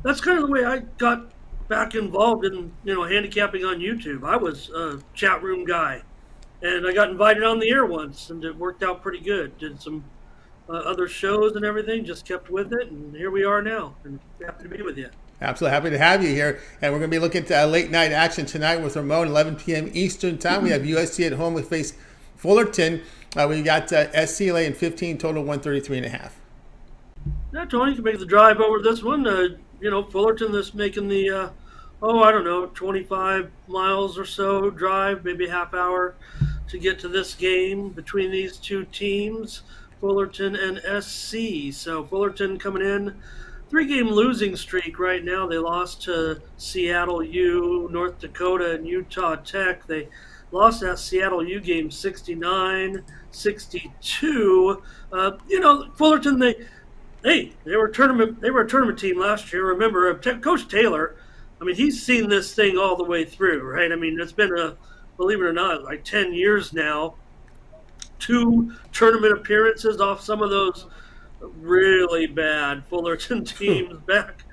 That's kind of the way I got back involved in handicapping on YouTube. I was a chat room guy, and I got invited on the air once, and it worked out pretty good. Did some other shows and everything. Just kept with it, and here we are now. And happy to be with you. Absolutely happy to have you here. And we're going to be looking at late night action tonight with Ramon, 11 p.m. Eastern Time. We have USC at home. We face Fullerton. We got SC laying 15, total 133 and a half. Now, Tony can make the drive over this one. Fullerton is making the I don't know, 25 miles or so drive, maybe a half hour to get to this game between these two teams, Fullerton and SC. So Fullerton coming in, 3-game losing streak right now. They lost to Seattle U, North Dakota, and Utah Tech. They lost that Seattle U game 69-62. Fullerton, they were a tournament team last year. Remember, Coach Taylor. I mean, he's seen this thing all the way through, right? I mean, it's been believe it or not, like 10 years now. 2 tournament appearances off some of those really bad Fullerton teams back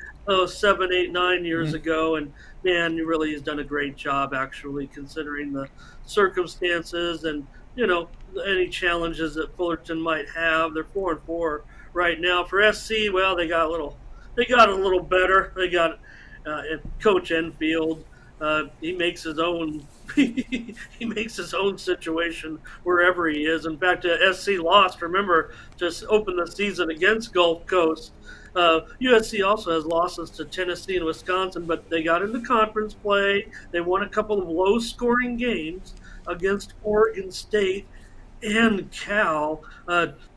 7, 8, 9 years ago, and man, he really has done a great job actually, considering the circumstances and any challenges that Fullerton might have. They're 4-4 right now. For SC, well, they got a little better. They got Coach Enfield. He makes his own he makes his own situation wherever he is. In fact, SC lost. Remember, just opened the season against Gulf Coast. USC also has losses to Tennessee and Wisconsin, but they got into conference play. They won a couple of low-scoring games against Oregon State and Cal.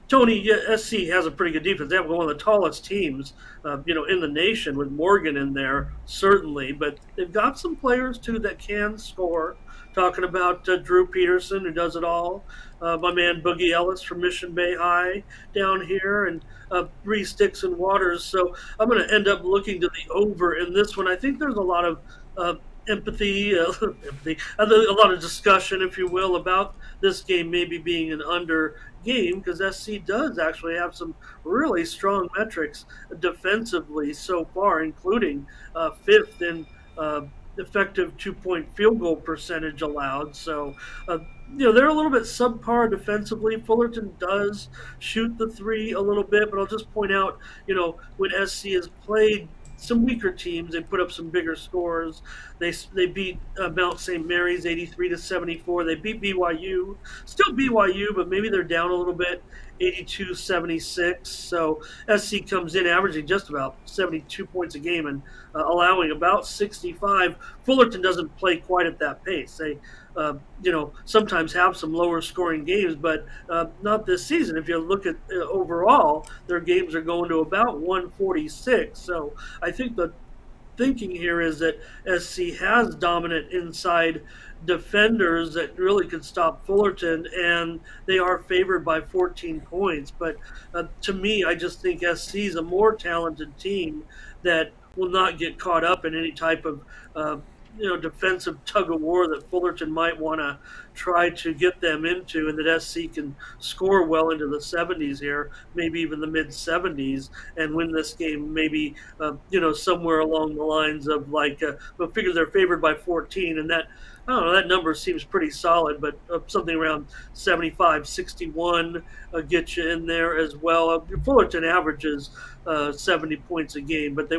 Tony, SC has a pretty good defense. They have one of the tallest teams, in the nation, with Morgan in there, certainly. But they've got some players too that can score. Talking about Drew Peterson, who does it all. My man Boogie Ellis from Mission Bay High down here, and Reese Dixon Waters. So I'm going to end up looking to the over in this one. I think there's a lot of a lot of discussion, if you will, about this game maybe being an under game, because SC does actually have some really strong metrics defensively so far, including fifth in effective 2-point field goal percentage allowed. So, they're a little bit subpar defensively. Fullerton does shoot the three a little bit, but I'll just point out, when SC has played some weaker teams, they put up some bigger scores. They beat Mount St. Mary's 83-74. They beat BYU, still BYU, but maybe they're down a little bit, 82-76. So SC comes in averaging just about 72 points a game and allowing about 65. Fullerton doesn't play quite at that pace. They sometimes have some lower scoring games, but not this season. If you look at overall, their games are going to about 146. So I think the thinking here is that SC has dominant inside defenders that really could stop Fullerton, and they are favored by 14 points. But to me, I just think SC is a more talented team that will not get caught up in any type of defensive tug of war that Fullerton might want to try to get them into, and that SC can score well into the 70s here, maybe even the mid 70s, and win this game maybe somewhere along the lines of but figure they're favored by 14, and that, I don't know, that number seems pretty solid, but something around 75, 61 get you in there as well. Fullerton averages 70 points a game, but they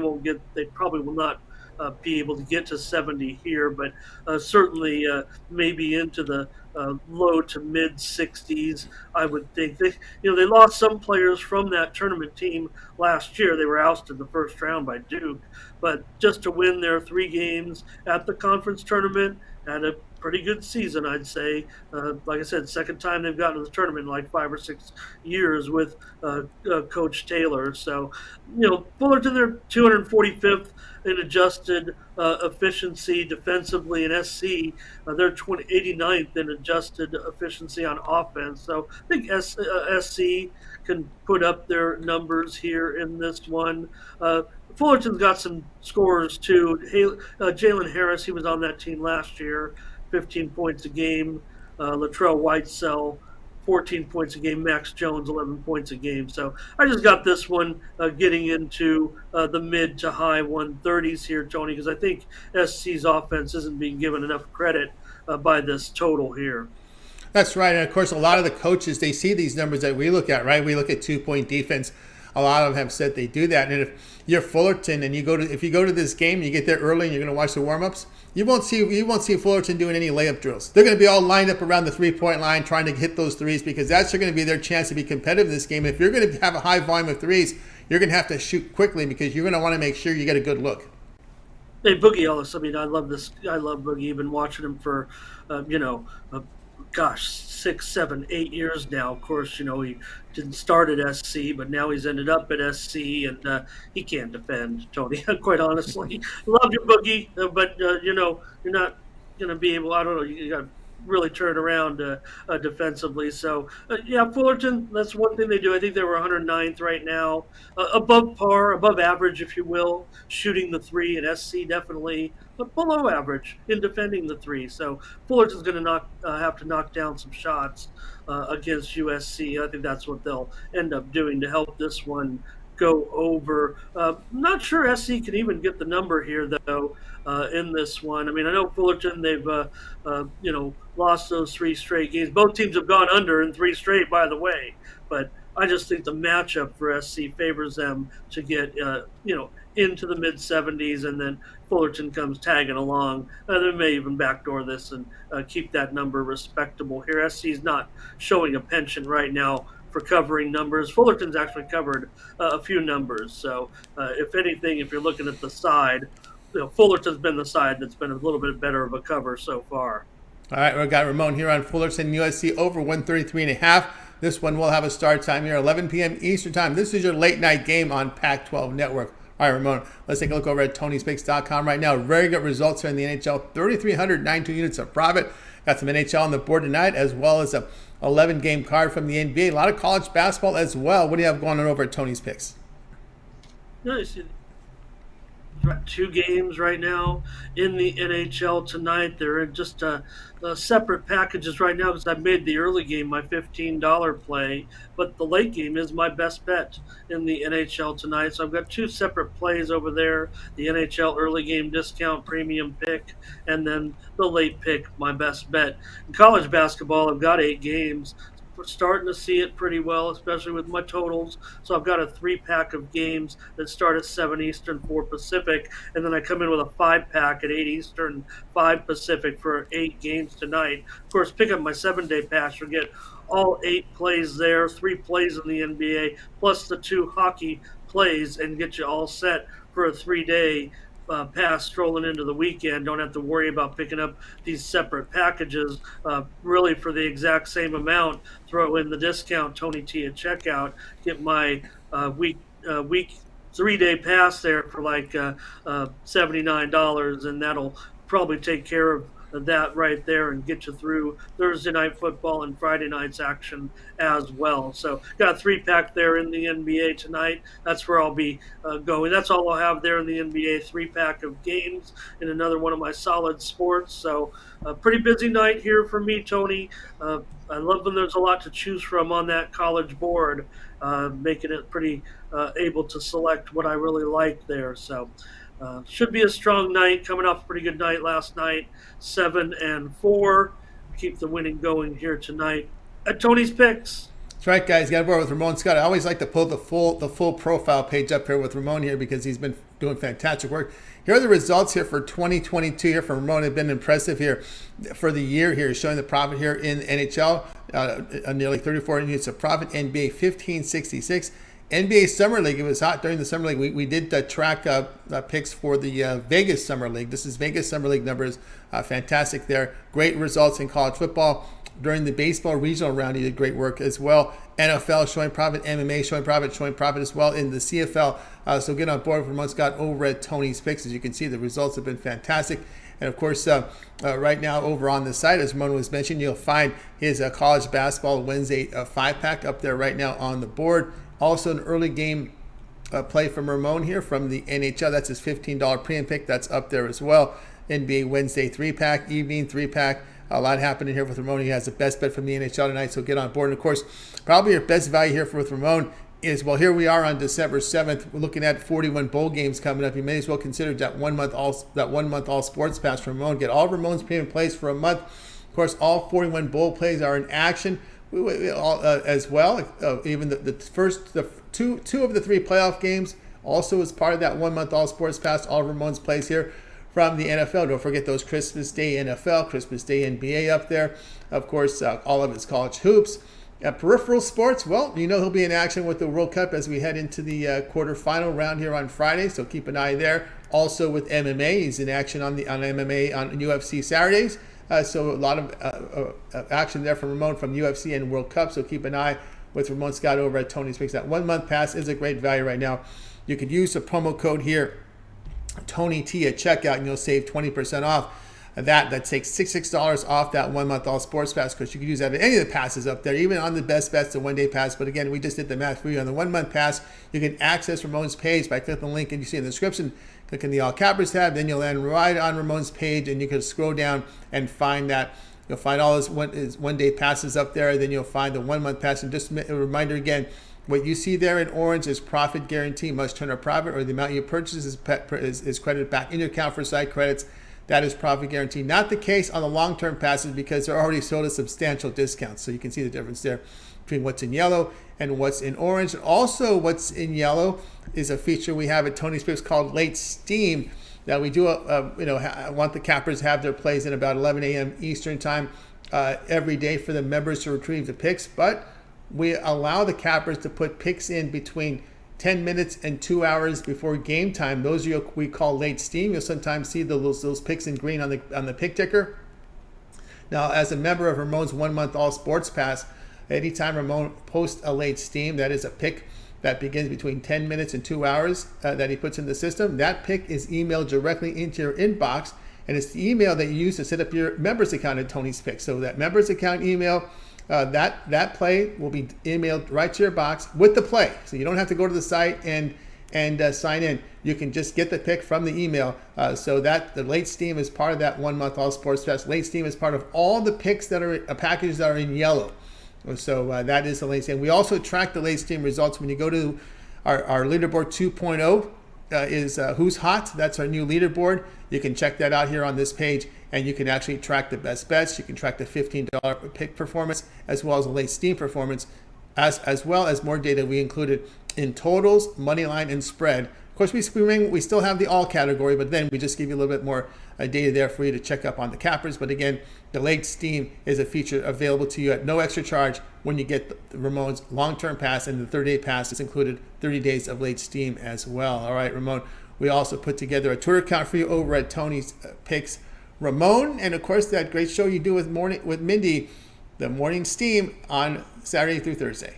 probably will not be able to get to 70 here, but certainly maybe into the low to mid 60s. I would think they lost some players from that tournament team last year. They were ousted the first round by Duke, but just to win their 3 games at the conference tournament, had a pretty good season, I'd say. Like I said, second time they've gotten to the tournament in like 5 or 6 years with Coach Taylor. So, Fullerton, they're 245th in adjusted efficiency defensively, and SC, they're 89th in adjusted efficiency on offense. So I think SC can put up their numbers here in this one. Fullerton's got some scores too. Jalen Harris, he was on that team last year, 15 points a game. Latrell Whitesell, 14 points a game. Max Jones, 11 points a game. So I just got this one getting into the mid to high 130s here, Tony, because I think SC's offense isn't being given enough credit by this total here. That's right. And of course, a lot of the coaches, they see these numbers that we look at, right? We look at 2-point defense. A lot of them have said they do that. And if you're Fullerton and if you go to this game and you get there early and you're going to watch the warm-ups, you won't see Fullerton doing any layup drills. They're going to be all lined up around the 3-point line trying to hit those threes, because that's going to be their chance to be competitive in this game. If you're going to have a high volume of threes, you're going to have to shoot quickly, because you're going to want to make sure you get a good look. Hey, Boogie Ellis. I mean, I love this. I love Boogie. I've been watching him for, gosh, 6, 7, 8 years now. Of course, he didn't start at SC, but now he's ended up at SC, and he can't defend, Tony. Quite honestly, love you, Boogie, but you're not gonna be able. I don't know. You got to really turn around defensively. So yeah, Fullerton. That's one thing they do. I think they were 109th right now, above par, above average, if you will, shooting the three, and SC definitely but below average in defending the three. So Fullerton's going to have to knock down some shots against USC. I think that's what they'll end up doing to help this one go over. Not sure SC can even get the number here though in this one. I mean, I know Fullerton, they've lost those 3 straight games. Both teams have gone under in 3 straight, by the way. But I just think the matchup for SC favors them to get into the mid 70s, and then Fullerton comes tagging along. They may even backdoor this and keep that number respectable here. SC's not showing a penchant right now for covering numbers. Fullerton's actually covered a few numbers. So if anything, if you're looking at the side, Fullerton's been the side that's been a little bit better of a cover so far. All right, we've got Ramon here on Fullerton USC over 133.5. This one will have a start time here, 11 p.m. Eastern time. This is your late night game on Pac-12 Network. All right, Ramon, let's take a look over at Tony'sPicks.com right now. Very good results here in the NHL. 3,392 units of profit. Got some NHL on the board tonight, as well as a 11-game card from the NBA. A lot of college basketball as well. What do you have going on over at Tony's Picks? Nice. 2 games right now in the NHL tonight. They're in just separate packages right now because I made the early game my $15 play, but the late game is my best bet in the NHL tonight. So I've got 2 separate plays over there: the NHL early game discount premium pick, and then the late pick, my best bet. In college basketball, I've got 8 games. We're starting to see it pretty well, especially with my totals. So I've got a 3-pack of games that start at 7 Eastern, 4 Pacific, and then I come in with a 5-pack at 8 Eastern, 5 Pacific for 8 games tonight. Of course, pick up my 7-day pass. You'll get all 8 plays there, 3 plays in the NBA, plus the 2 hockey plays, and get you all set for a 3-day pass strolling into the weekend. Don't have to worry about picking up these separate packages really for the exact same amount. Throw in the discount Tony T at checkout, get my week 3-day pass there for like $79, and that'll probably take care of that right there and get you through Thursday night football and Friday night's action as well. So got a 3-pack there in the NBA tonight. That's where I'll be going. That's all I'll have there in the NBA, 3-pack of games in another one of my solid sports. So a pretty busy night here for me, Tony. I love when there's a lot to choose from on that college board, making it pretty able to select what I really like there. So should be a strong night, coming off a pretty good night last night, 7-4. Keep the winning going here tonight at Tony's Picks. That's right, guys. Got to board with Ramon Scott. I always like to pull the full profile page up here with Ramon here, because he's been doing fantastic work. Here are the results here for 2022 here from Ramon. Have been impressive here for the year here, showing the profit here in NHL, nearly 34 units of profit, NBA 1566. NBA Summer League, it was hot during the Summer League. We did track picks for the Vegas Summer League. This is Vegas Summer League numbers. Fantastic there. Great results in college football. During the baseball regional round, he did great work as well. NFL showing profit, MMA showing profit as well in the CFL. So get on board for months got over at Tony's Picks. As you can see, the results have been fantastic. And of course, right now over on the site, as Ramon was mentioning, you'll find his college basketball Wednesday 5-pack up there right now on the board. Also, an early game play from Ramon here from the NHL. That's his $15 premium pick. That's up there as well. NBA Wednesday 3-pack, evening 3-pack. A lot happening here with Ramon. He has the best bet from the NHL tonight, so get on board. And, of course, probably your best value here with Ramon is, well, here we are on December 7th. We're looking at 41 bowl games coming up. You may as well consider that 1 month all sports pass from Ramon. Get all Ramon's premium plays for a month. Of course, all 41 bowl plays are in action as well. Even the first two of the 3 playoff games also is part of that 1 month all sports pass. All Ramon's plays here from the NFL. Don't forget those Christmas Day NFL, Christmas Day NBA up there. Of course, all of his college hoops. Peripheral sports, well, he'll be in action with the World Cup as we head into the quarterfinal round here on Friday, so keep an eye there. Also with MMA, he's in action on MMA on UFC Saturdays, so a lot of action there from Ramon from UFC and World Cup, so keep an eye with Ramon Scott over at Tony's Picks. That 1 month pass is a great value right now. You could use the promo code here, Tony T, at checkout, and you'll save 20% off. That takes $66 off that 1 month all sports pass, because you can use that in any of the passes up there, even on the best bets, the 1 day pass. But again, we just did the math for you on the 1 month pass. You can access Ramon's page by clicking the link and you see in the description. Click in the all cappers tab, then you'll land right on Ramon's page, and you can scroll down and find that. You'll find all his 1 day passes up there. Then you'll find the 1 month pass. And just a reminder again, what you see there in orange is profit guarantee, must turn a profit, or the amount you purchase is credited back in your account for side credits. That is profit guarantee. Not the case on the long-term passes, because they're already sold at substantial discounts. So you can see the difference there between what's in yellow and what's in orange. Also, what's in yellow is a feature we have at Tony's Picks called Late Steam. Now, we do want the cappers to have their plays in about 11 a.m. Eastern time every day for the members to retrieve the picks. But we allow the cappers to put picks in between 10 minutes and 2 hours before game time. Those are we call late steam. You'll sometimes see those picks in green on the pick ticker. Now, as a member of Ramon's 1 month all sports pass, anytime Ramon posts a late steam, that is a pick that begins between 10 minutes and 2 hours that he puts in the system. That pick is emailed directly into your inbox, and it's the email that you use to set up your members account at Tony's Picks. So that members account email, that play will be emailed right to your box with the play. So you don't have to go to the site and sign in. You can just get the pick from the email. So that the late steam is part of that 1 month all sports fest. Late steam is part of all the picks that are packages that are in yellow. So that is the late steam. We also track the late steam results when you go to our leaderboard 2.0. Is Who's Hot. That's our new leaderboard. You can check that out here on this page, and you can actually track the best bets. You can track the $15 pick performance, as well as the late steam performance, as well as more data we included in totals, money line, and spread. Of course, we still have the all category, but then we just give you a little bit more data there for you to check up on the cappers. But again, the late steam is a feature available to you at no extra charge when you get Ramon's long-term pass, and the 30-day pass is included 30 days of late steam as well. All right, Ramon, we also put together a Twitter account for you over at Tony's Picks Ramon, and of course that great show you do with Mindy, the Morning Steam, on Saturday through Thursday.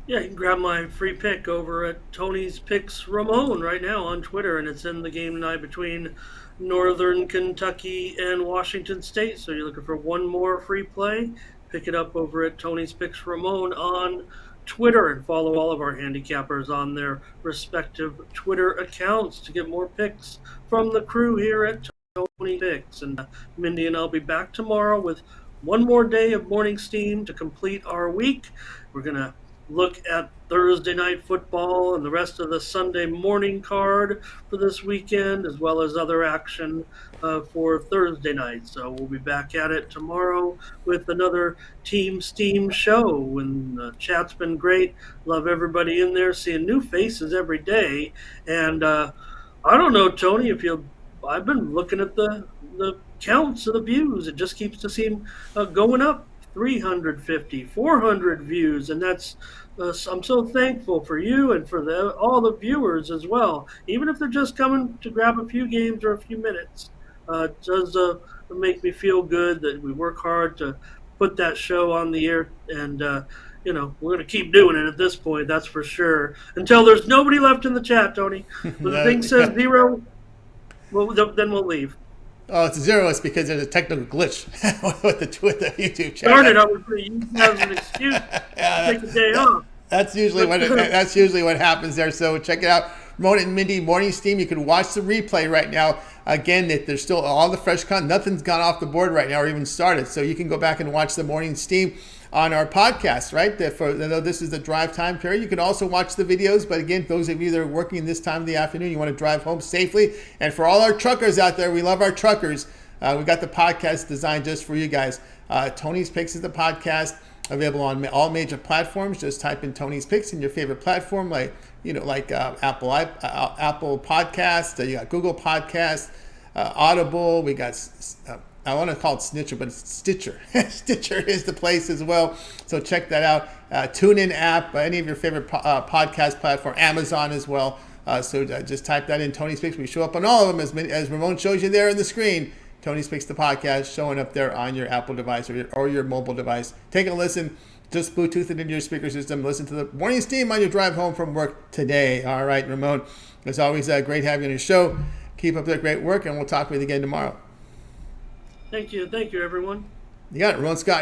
Yeah, you can grab my free pick over at Tony's Picks Ramon right now on Twitter, and it's in the game tonight between Northern Kentucky and Washington State. So you're looking for one more free play, pick it up over at Tony's Picks Ramon on Twitter, and follow all of our handicappers on their respective Twitter accounts to get more picks from the crew here at Tony Picks. And Mindy and I'll be back tomorrow with one more day of morning steam to complete our week. We're going to look at Thursday night football and the rest of the Sunday morning card for this weekend, as well as other action for Thursday night. So we'll be back at it tomorrow with another Team Steam show. And the chat's been great. Love everybody in there, seeing new faces every day. And I don't know, Tony, if I've been looking at the counts of the views. It just keeps to seem going up. 350, 400 views, and that's I'm so thankful for you and for all the viewers as well, even if they're just coming to grab a few games or a few minutes. It does make me feel good that we work hard to put that show on the air, and we're going to keep doing it at this point, that's for sure, until there's nobody left in the chat, Tony. When the thing says 0, then we'll leave. Oh, it's 0. It's because there's a technical glitch with the YouTube channel. Darn it! I was going to use that as an excuse to take a day off. That's usually what happens there. So check it out. Ramon and Mindy Morning Steam. You can watch the replay right now. Again, that there's still all the fresh content. Nothing's gone off the board right now or even started. So you can go back and watch the Morning Steam on our podcast, right? Though this is the drive time period, you can also watch the videos. But again, those of you that are working this time of the afternoon, you want to drive home safely. And for all our truckers out there, we love our truckers. We got the podcast designed just for you guys. Tony's Picks is the podcast, available on all major platforms. Just type in Tony's Picks in your favorite platform, like Apple Podcast. You got Google Podcast, Audible. We got I want to call it Snitcher, but it's Stitcher. Stitcher is the place as well. So check that out. TuneIn app, any of your favorite podcast platform, Amazon as well. So just type that in, Tony's Picks. We show up on all of them, as Ramon shows you there on the screen. Tony's Picks the podcast, showing up there on your Apple device or your mobile device. Take a listen. Just Bluetooth it into your speaker system. Listen to the Morning Steam on your drive home from work today. All right, Ramon. It's always great having you on your show. Keep up the great work, and we'll talk with you again tomorrow. Thank you. Thank you, everyone. You got it, Ramon Scott.